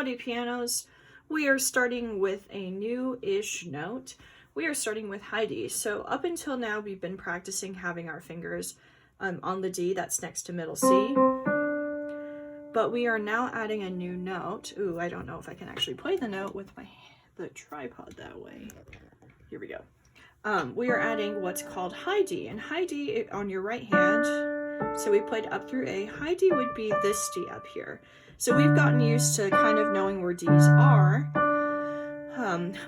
Howdy Pianos. We are starting with a new-ish note. We are starting with high D. So up until now, we've been practicing having our fingers on the D that's next to middle C. But we are now adding a new note. Ooh, I don't know if I can actually play the note with the tripod that way. Here we go. We are adding what's called high D, and high D on your right hand. So we played up through A. High D would be this D up here. So we've gotten used to kind of knowing where D's are.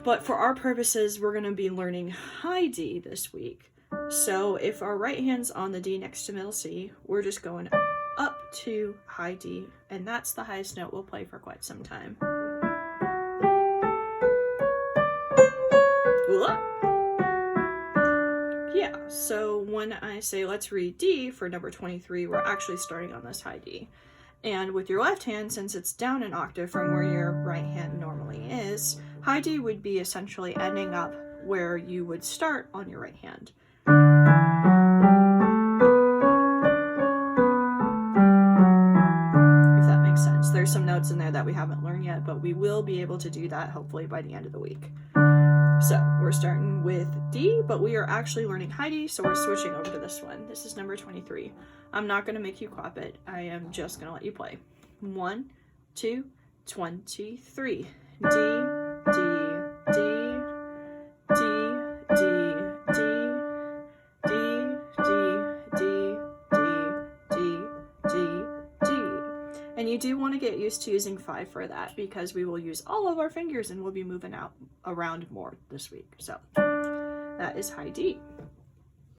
But for our purposes, we're going to be learning high D this week. So if our right hand's on the D next to middle C, we're just going up to high D, and that's the highest note we'll play for quite some time. Yeah, so when I say let's read D for number 23, we're actually starting on this high D. And with your left hand, since it's down an octave from where your right hand normally is, high D would be essentially ending up where you would start on your right hand. If that makes sense. There's some notes in there that we haven't learned yet, but we will be able to do that hopefully by the end of the week. So we're starting with D, but we are actually learning high D, so we're switching over to this one. This is number 23. I'm not going to make you clap it. I am just going to let you play. 1, 2, 23. D, D, D, D, D, D, D, D, D, D, D. And you do want to get used to using 5 for that, because we will use all of our fingers and we'll be moving around more this week. So that is high D.